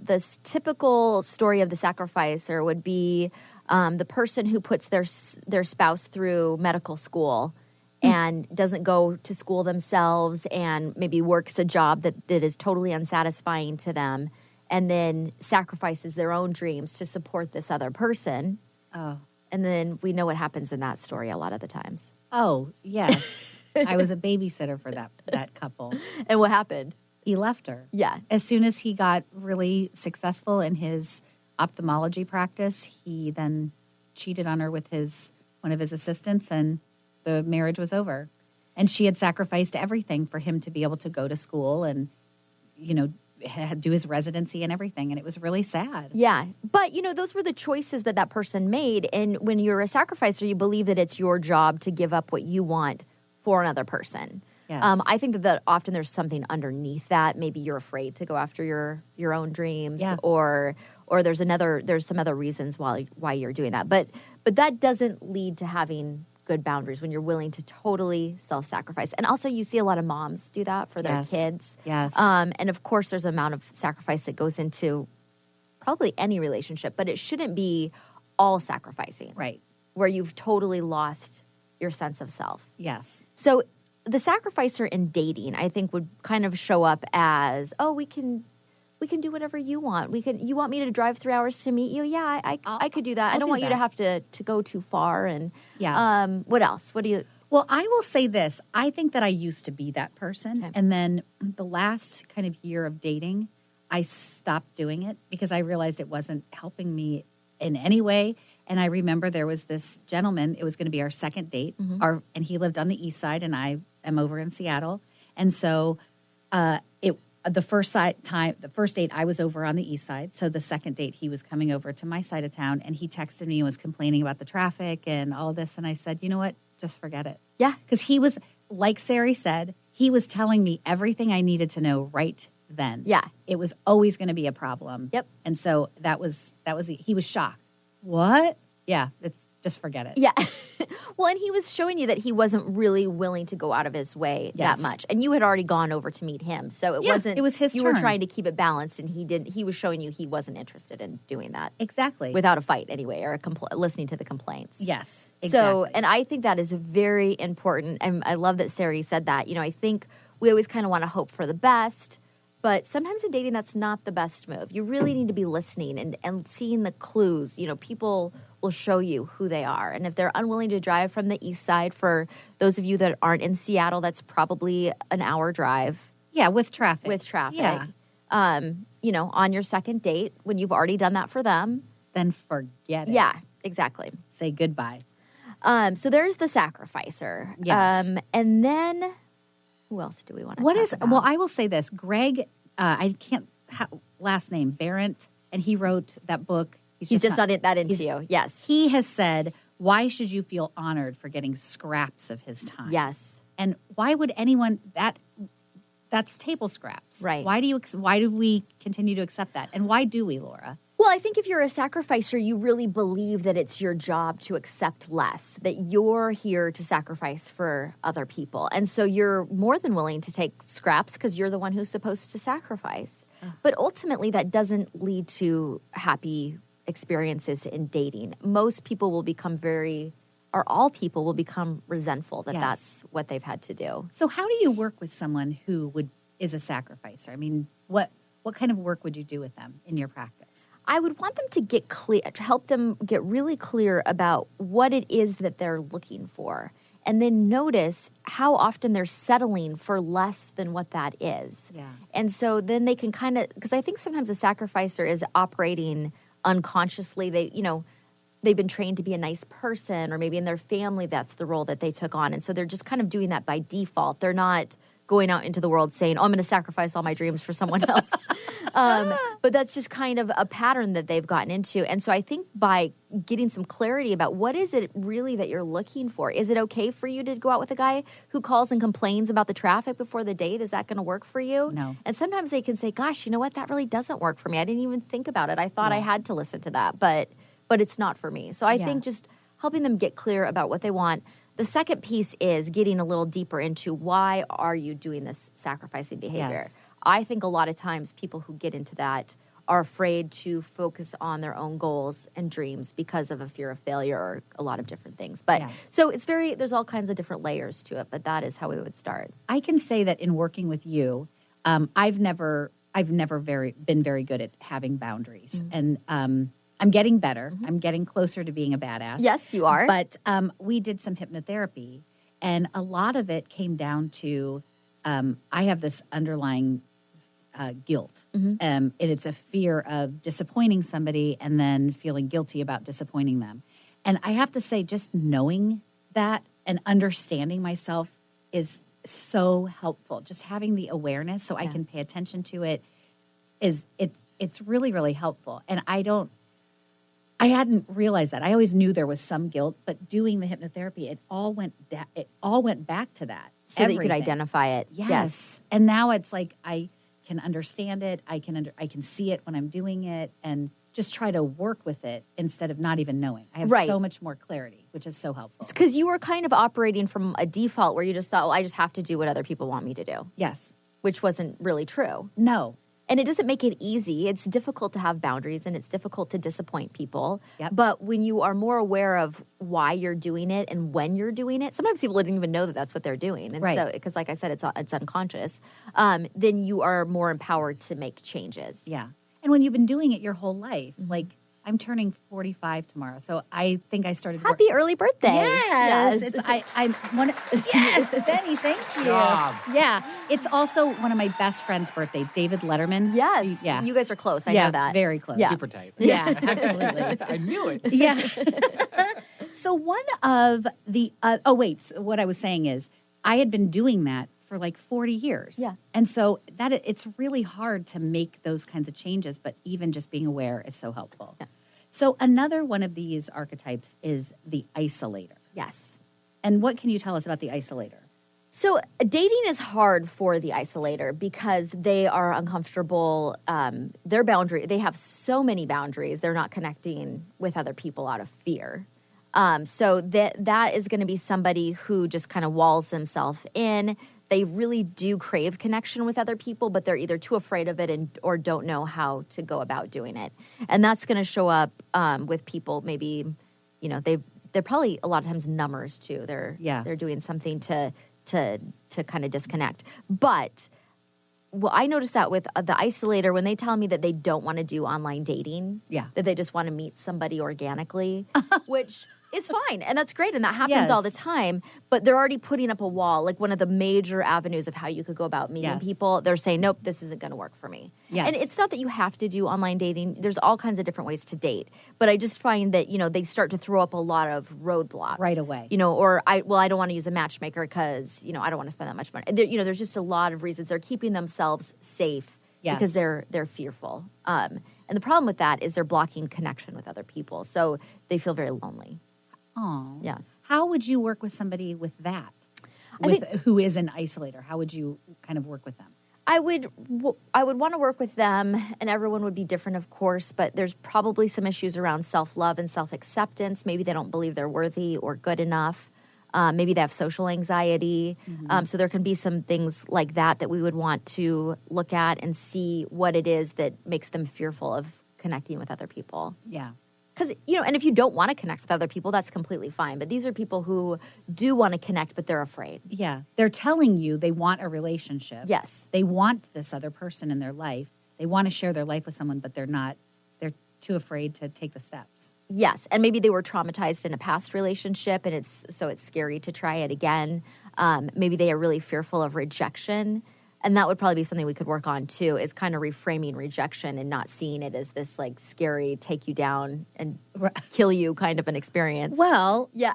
typical story of the sacrificer would be the person who puts their spouse through medical school and doesn't go to school themselves and maybe works a job that is totally unsatisfying to them and then sacrifices their own dreams to support this other person. Oh. And then we know what happens in that story a lot of the times. Oh, yes. I was a babysitter for that couple. And what happened? He left her. Yeah. As soon as he got really successful in his ophthalmology practice, he then cheated on her with one of his assistants, and the marriage was over. And she had sacrificed everything for him to be able to go to school and, do his residency and everything. And it was really sad. Yeah. But, those were the choices that person made. And when you're a sacrificer, you believe that it's your job to give up what you want for another person. Yes. I think that often there's something underneath that. Maybe you're afraid to go after your own dreams, or there's some other reasons why you're doing that. But that doesn't lead to having good boundaries when you're willing to totally self-sacrifice. And also you see a lot of moms do that for their kids. Yes. And of course there's an amount of sacrifice that goes into probably any relationship, but it shouldn't be all sacrificing. Right. Where you've totally lost your sense of self. Yes. So the sacrificer in dating, I think, would kind of show up as, oh, we can do whatever you want. You want me to drive 3 hours to meet you? Yeah, I could do that. I don't want you to have to go too far. And what else? What do you? Well, I will say this. I think that I used to be that person. Okay. And then the last kind of year of dating, I stopped doing it because I realized it wasn't helping me in any way. And I remember there was this gentleman, it was going to be our second date, and he lived on the east side and I am over in Seattle. And so the first date I was over on the east side. So the second date he was coming over to my side of town, and he texted me and was complaining about the traffic and all of this. And I said, you know what? Just forget it. Yeah. Because he was, like Sarri said, he was telling me everything I needed to know right then. Yeah. It was always going to be a problem. Yep. And so he was shocked. What? Yeah, just forget it. Yeah. Well, and he was showing you that he wasn't really willing to go out of his way that much. And you had already gone over to meet him. So it was his turn. You were trying to keep it balanced, and he was showing you he wasn't interested in doing that. Exactly. Without a fight anyway, or listening to the complaints. Yes. Exactly. So, and I think that is very important. And I love that Sarri said that. I think we always kind of want to hope for the best. But sometimes in dating, that's not the best move. You really need to be listening and seeing the clues. People will show you who they are. And if they're unwilling to drive from the east side, for those of you that aren't in Seattle, that's probably an hour drive. Yeah, with traffic. Yeah. On your second date, when you've already done that for them. Then forget it. Yeah, exactly. Say goodbye. So there's the sacrificer. Yes. And then... who else do we want to talk about? Well, I will say this. Greg, I can't, last name, Barrett, and he wrote that book. He's just not that into you. Yes. He has said, why should you feel honored for getting scraps of his time? Yes. And why would anyone, that's table scraps. Right. Why do we continue to accept that? And why do we, Laura? Well, I think if you're a sacrificer, you really believe that it's your job to accept less, that you're here to sacrifice for other people. And so you're more than willing to take scraps because you're the one who's supposed to sacrifice. But ultimately, that doesn't lead to happy experiences in dating. Most people will become all people will become resentful that that's what they've had to do. So how do you work with someone who is a sacrificer? I mean, what kind of work would you do with them in your practice? I would want them to get clear, to help them get really clear about what it is that they're looking for. And then notice how often they're settling for less than what that is. Yeah. And so then they can kind of, because I think sometimes a sacrificer is operating unconsciously. They've been trained to be a nice person, or maybe in their family, that's the role that they took on. And so they're just kind of doing that by default. They're not going out into the world saying, I'm going to sacrifice all my dreams for someone else. But that's just kind of a pattern that they've gotten into. And so I think by getting some clarity about what is it really that you're looking for? Is it okay for you to go out with a guy who calls and complains about the traffic before the date? Is that going to work for you? No. And sometimes they can say, gosh, you know what? That really doesn't work for me. I didn't even think about it. I thought I had to listen to that, but it's not for me. So I think just helping them get clear about what they want. The second piece is getting a little deeper into why are you doing this sacrificing behavior? Yes. I think a lot of times people who get into that are afraid to focus on their own goals and dreams because of a fear of failure or a lot of different things. But so there's all kinds of different layers to it, but that is how we would start. I can say that in working with you, I've never I've never been very good at having boundaries. And I'm getting better. I'm getting closer to being a badass. Yes, you are. But we did some hypnotherapy, and a lot of it came down to I have this underlying guilt. And it's a fear of disappointing somebody and then feeling guilty about disappointing them. And I have to say, just knowing that and understanding myself is so helpful. Just having the awareness so I can pay attention to it it's really, really helpful. And I hadn't realized that. I always knew there was some guilt, but doing the hypnotherapy, it all went back to that. So that you could identify it. Yes. And now it's like I can understand it. I can see it when I'm doing it and just try to work with it instead of not even knowing. I have so much more clarity, which is so helpful. Because you were kind of operating from a default where you just thought, well, I just have to do what other people want me to do. Yes. Which wasn't really true. No. And it doesn't make it easy. It's difficult to have boundaries and it's difficult to disappoint people. Yep. But when you are more aware of why you're doing it and when you're doing it, sometimes people didn't even know that that's what they're doing. And so, because like I said, it's unconscious, then you are more empowered to make changes. Yeah. And when you've been doing it your whole life, like I'm turning 45 tomorrow, so I think I started. Happy early birthday! Yes, yes, Benny, thank you. Yeah, it's also one of my best friend's birthday, David Letterman. Yes, you guys are close. I know that. Very close. Yeah. Super tight. Yeah, absolutely. I knew it. Yeah. So one of the what I was saying is I had been doing that for like 40 years. Yeah. And so it's really hard to make those kinds of changes, but even just being aware is so helpful. Yeah. So another one of these archetypes is the isolator. Yes. And what can you tell us about the isolator? So dating is hard for the isolator because they are uncomfortable. They have so many boundaries. They're not connecting with other people out of fear. So that is going to be somebody who just kind of walls themselves in. They really do crave connection with other people, but they're either too afraid of it or don't know how to go about doing it. And that's going to show up with people. Maybe, they're probably a lot of times numbers too. They're doing something to kind of disconnect. But I noticed that with the isolator, when they tell me that they don't want to do online dating, that they just want to meet somebody organically, which is fine. And that's great. And that happens all the time. But they're already putting up a wall, like one of the major avenues of how you could go about meeting people. They're saying, nope, this isn't going to work for me. Yes. And it's not that you have to do online dating. There's all kinds of different ways to date. But I just find that, they start to throw up a lot of roadblocks. Right away. Or I don't want to use a matchmaker because, I don't want to spend that much money. There's just a lot of reasons. They're keeping themselves safe because they're fearful. And the problem with that is they're blocking connection with other people. So they feel very lonely. Oh. Yeah. How would you work with somebody with that? Who is an isolator? How would you kind of work with them? I would want to work with them, and everyone would be different, of course, but there's probably some issues around self-love and self-acceptance. Maybe they don't believe they're worthy or good enough. Maybe they have social anxiety. So there can be some things like that we would want to look at and see what it is that makes them fearful of connecting with other people. Yeah. Because, and if you don't want to connect with other people, that's completely fine. But these are people who do want to connect, but they're afraid. Yeah. They're telling you they want a relationship. Yes. They want this other person in their life. They want to share their life with someone, but they're too afraid to take the steps. Yes. And maybe they were traumatized in a past relationship, and it's scary to try it again. Maybe they are really fearful of rejection. And that would probably be something we could work on, too, is kind of reframing rejection and not seeing it as this, like, scary, take you down and kill you kind of an experience. Well, yeah.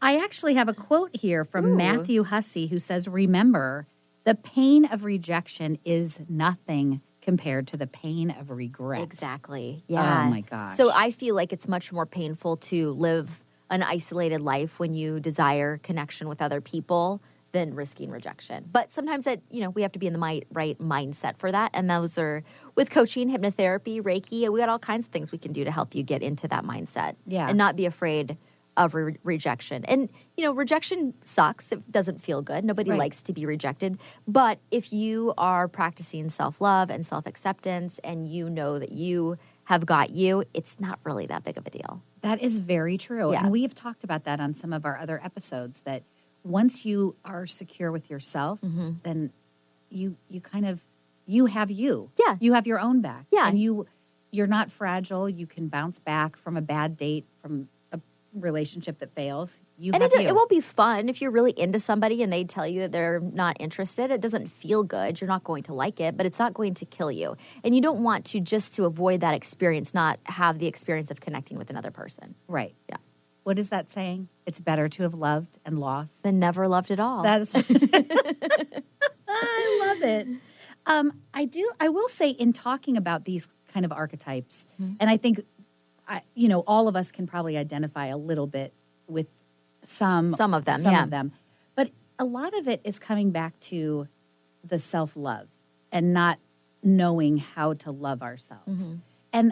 I actually have a quote here from Matthew Hussey who says, remember, the pain of rejection is nothing compared to the pain of regret. Exactly. Yeah. Oh, my gosh. So I feel like it's much more painful to live an isolated life when you desire connection with other people than risking rejection. But sometimes we have to be in the right mindset for that. And those are with coaching, hypnotherapy, Reiki. We got all kinds of things we can do to help you get into that mindset. Yeah. And not be afraid of rejection. And, rejection sucks. It doesn't feel good. Nobody likes to be rejected. But if you are practicing self-love and self-acceptance and you know that you have got you, it's not really that big of a deal. That is very true. Yeah. And we have talked about that on some of our other episodes, that once you are secure with yourself, then you kind of you have you. Yeah. You have your own back. Yeah. And you're not fragile. You can bounce back from a bad date, from a relationship that fails. It won't be fun if you're really into somebody and they tell you that they're not interested. It doesn't feel good. You're not going to like it, but it's not going to kill you. And you don't want to, just to avoid that experience, not have the experience of connecting with another person. Right. Yeah. What is that saying? It's better to have loved and lost than never loved at all. That's I love it. I will say, in talking about these kind of archetypes, and I think, all of us can probably identify a little bit with some of them. But a lot of it is coming back to the self-love and not knowing how to love ourselves. And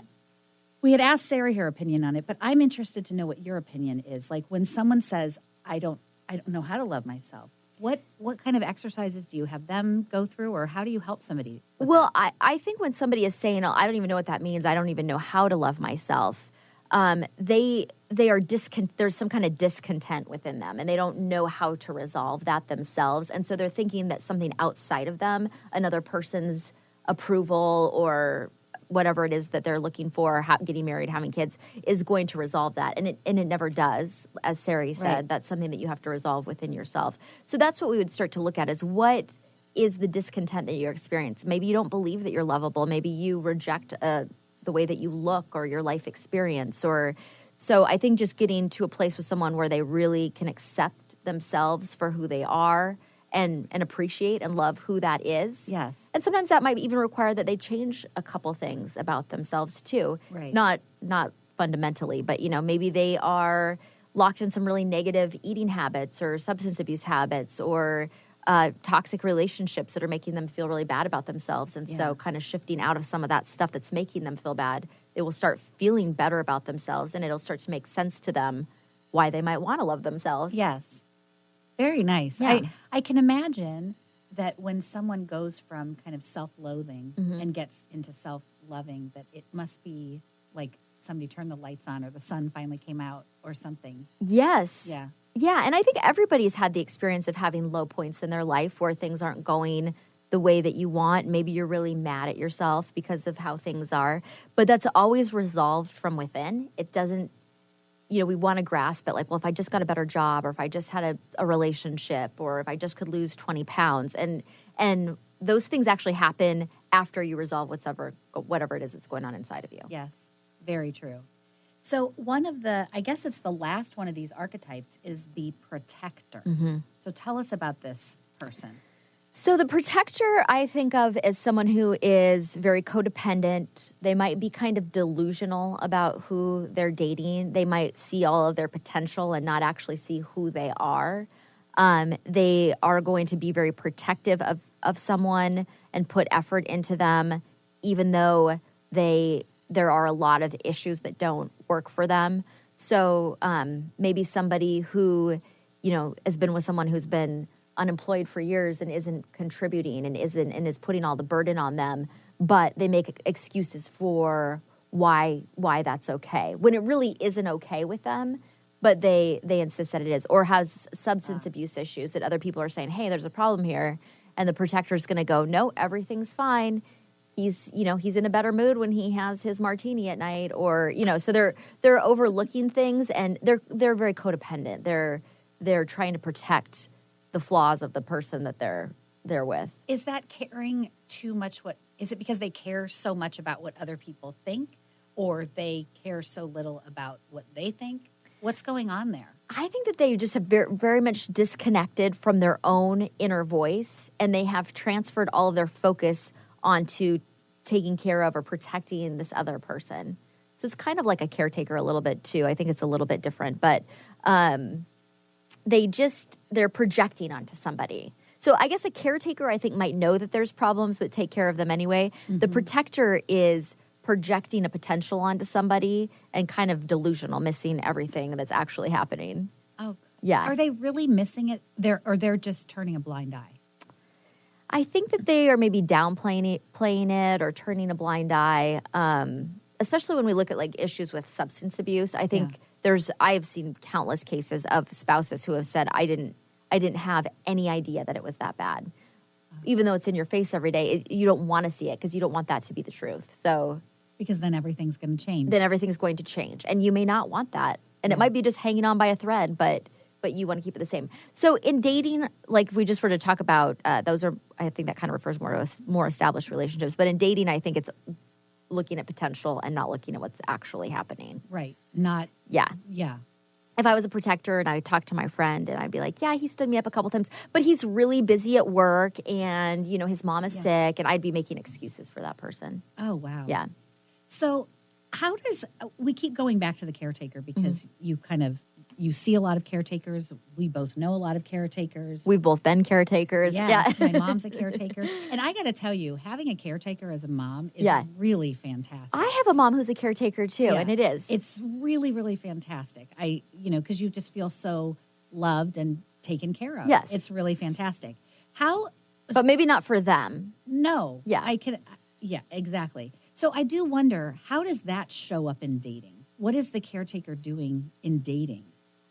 we had asked Sarah her opinion on it, but I'm interested to know what your opinion is. Like, when someone says, I don't know how to love myself, what kind of exercises do you have them go through, or how do you help somebody? Well, I think when somebody is saying, I don't even know what that means, I don't even know how to love myself, they are there's some kind of discontent within them, and they don't know how to resolve that themselves. And so they're thinking that something outside of them, another person's approval or whatever it is that they're looking for, getting married, having kids, is going to resolve that. And it never does. As Sarri said, Right. That's something that you have to resolve within yourself. So that's what we would start to look at, is what is the discontent that you're experiencing. Maybe you don't believe that you're lovable. Maybe you reject the way that you look or your life experience. So I think just getting to a place with someone where they really can accept themselves for who they are and appreciate and love who that is. Yes. And sometimes that might even require that they change a couple things about themselves too. Right. Not fundamentally, but maybe they are locked in some really negative eating habits or substance abuse habits or toxic relationships that are making them feel really bad about themselves. And so kind of shifting out of some of that stuff that's making them feel bad, they will start feeling better about themselves, and it'll start to make sense to them why they might want to love themselves. Yes. Very nice. Yeah. I can imagine that when someone goes from kind of self-loathing and gets into self-loving, that it must be like somebody turned the lights on, or the sun finally came out, or something. Yes. Yeah. Yeah, and I think everybody's had the experience of having low points in their life where things aren't going the way that you want. Maybe you're really mad at yourself because of how things are, but that's always resolved from within. It doesn't, we want to grasp it like, well, if I just got a better job, or if I just had a relationship, or if I just could lose 20 pounds. And those things actually happen after you resolve whatever it is that's going on inside of you. Yes, very true. So one of I guess it's the last one of these archetypes, is the protector. So tell us about this person. So the protector I think of as someone who is very codependent. They might be kind of delusional about who they're dating. They might see all of their potential and not actually see who they are. They are going to be very protective of someone and put effort into them, even though there are a lot of issues that don't work for them. So maybe somebody who, has been with someone who's been unemployed for years and isn't contributing and is putting all the burden on them, but they make excuses for why that's okay, when it really isn't okay with them, but they insist that it is, or has substance abuse issues that other people are saying, hey, there's a problem here, and the protector's going to go, no, everything's fine. He's in a better mood when he has his martini at night, or so they're overlooking things, and they're very codependent. They're trying to protect the flaws of the person that they're with. Is that caring too much? Is it because they care so much about what other people think, or they care so little about what they think? What's going on there? I think that they just have very, very much disconnected from their own inner voice, and they have transferred all of their focus onto taking care of or protecting this other person. So it's kind of like a caretaker a little bit too. I think it's a little bit different, but they're projecting onto somebody. So I guess a caretaker, I think, might know that there's problems, but take care of them anyway. The protector is projecting a potential onto somebody and kind of delusional, missing everything that's actually happening. Oh, yeah. Are they really missing it? They're just turning a blind eye? I think that they are maybe downplaying it or turning a blind eye, especially when we look at like issues with substance abuse. I think I've seen countless cases of spouses who have said, I didn't have any idea that it was that bad. even though it's in your face every day, you don't want to see it because you don't want that to be the truth. So because then everything's going to change. Then everything's going to change, and you may not want that. And it might be just hanging on by a thread, but you want to keep it the same. So in dating, like we just were to talk about, those are, I think that kind of refers more to more established relationships. But in dating, I think it's looking at potential and not looking at what's actually happening. Right. Not. Yeah. Yeah. If I was a protector and I talked to my friend and I'd be like, yeah, he stood me up a couple times, but he's really busy at work and, his mom is sick, and I'd be making excuses for that person. Oh, wow. Yeah. So how does, we keep going back to the caretaker because you see a lot of caretakers. We both know a lot of caretakers. We've both been caretakers. Yes, my mom's a caretaker. And I got to tell you, having a caretaker as a mom is really fantastic. I have a mom who's a caretaker too, and it is. It's really, really fantastic. Because you just feel so loved and taken care of. Yes. It's really fantastic. But maybe not for them. No. Yeah. Yeah, exactly. So I do wonder, how does that show up in dating? What is the caretaker doing in dating?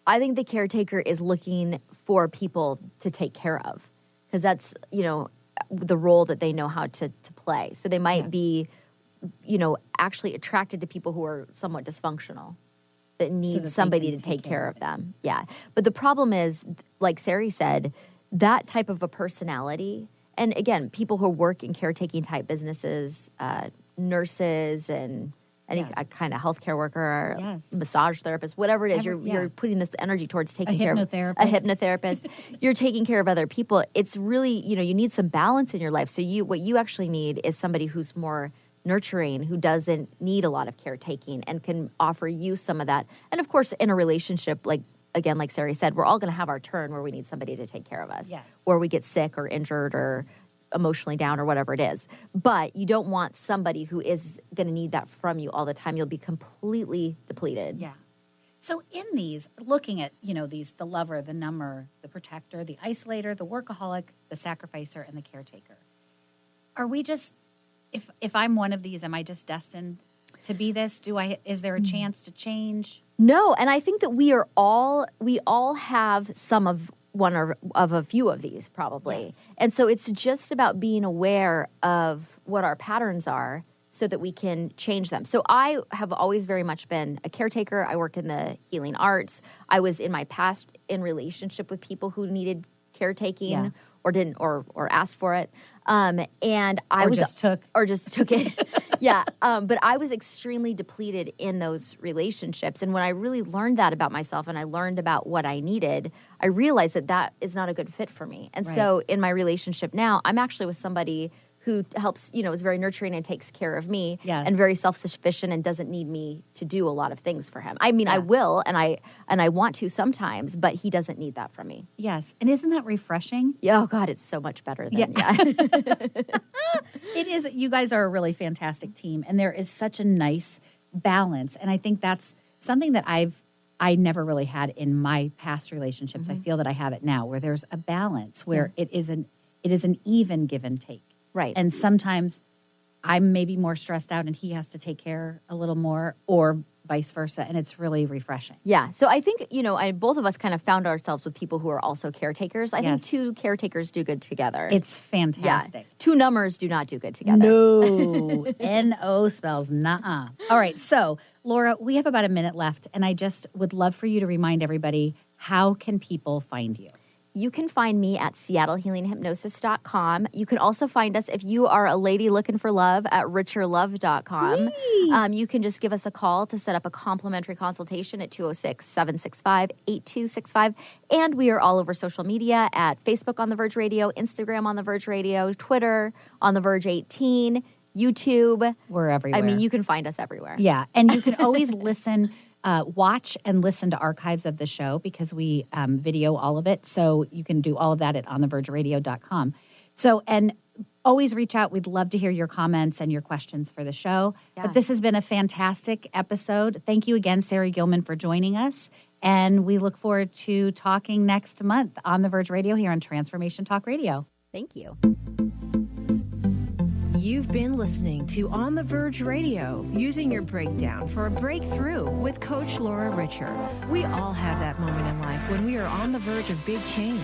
I think the caretaker is looking for people to take care of because that's, the role that they know how to play. So they might be, actually attracted to people who are somewhat dysfunctional that need somebody to take care of them. Yeah. But the problem is, like Sarri said, that type of a personality, and again, people who work in caretaking type businesses, nurses and any kind of healthcare worker, massage therapist, whatever it is, you're putting this energy towards taking care of a hypnotherapist. You're taking care of other people. It's really, you need some balance in your life. So what you actually need is somebody who's more nurturing, who doesn't need a lot of caretaking and can offer you some of that. And of course, in a relationship, like Sarri said, we're all going to have our turn where we need somebody to take care of us, or we get sick or injured or emotionally down or whatever it is. But you don't want somebody who is going to need that from you all the time. You'll be completely depleted. Yeah. So in these, looking at, the lover, the number, the protector, the isolator, the workaholic, the sacrificer, and the caretaker, are we just, if I'm one of these, am I just destined to be this? Is there a chance to change? No. And I think that we all have some of one or of a few of these probably. Yes. And so it's just about being aware of what our patterns are so that we can change them. So I have always very much been a caretaker. I work in the healing arts. I was in my past in relationship with people who needed caretaking or didn't or asked for it. And I just took it. Yeah. But I was extremely depleted in those relationships. And when I really learned that about myself and I learned about what I needed, I realized that is not a good fit for me. And so in my relationship now, I'm actually with somebody who helps, is very nurturing and takes care of me and very self-sufficient and doesn't need me to do a lot of things for him. I mean, I will and I want to sometimes, but he doesn't need that from me. Yes. And isn't that refreshing? Yeah. Oh, God, it's so much better than, It is. You guys are a really fantastic team, and there is such a nice balance. And I think that's something that I never really had in my past relationships. Mm-hmm. I feel that I have it now, where there's a balance, where it is an even give and take. Right. And sometimes I'm maybe more stressed out and he has to take care a little more, or vice versa. And it's really refreshing. Yeah. So I think, both of us kind of found ourselves with people who are also caretakers. I think two caretakers do good together. It's fantastic. Yeah. Two numbers do not do good together. No. N-O spells nuh-uh. All right. So, Laura, we have about a minute left, and I just would love for you to remind everybody, how can people find you? You can find me at seattlehealinghypnosis.com. You can also find us, if you are a lady looking for love, at richerlove.com. You can just give us a call to set up a complimentary consultation at 206-765-8265. And we are all over social media at Facebook on The Verge Radio, Instagram on The Verge Radio, Twitter on The Verge 18, YouTube. We're everywhere. I mean, you can find us everywhere. Yeah. And you can always watch and listen to archives of the show, because we video all of it. So you can do all of that at onthevergeradio.com. So, and always reach out. We'd love to hear your comments and your questions for the show. Yeah. But this has been a fantastic episode. Thank you again, Sarri Gilman, for joining us. And we look forward to talking next month on The Verge Radio here on Transformation Talk Radio. Thank you. You've been listening to On the Verge Radio, using your breakdown for a breakthrough with Coach Laura Richer. We all have that moment in life when we are on the verge of big change.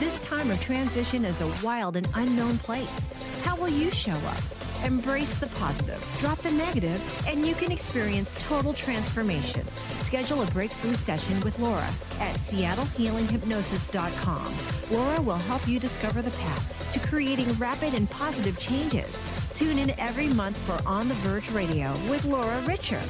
This time of transition is a wild and unknown place. How will you show up? Embrace the positive, drop the negative, and you can experience total transformation. Schedule a breakthrough session with Laura at seattlehealinghypnosis.com. Laura will help you discover the path to creating rapid and positive changes. Tune in every month for On the Verge Radio with Laura Richer.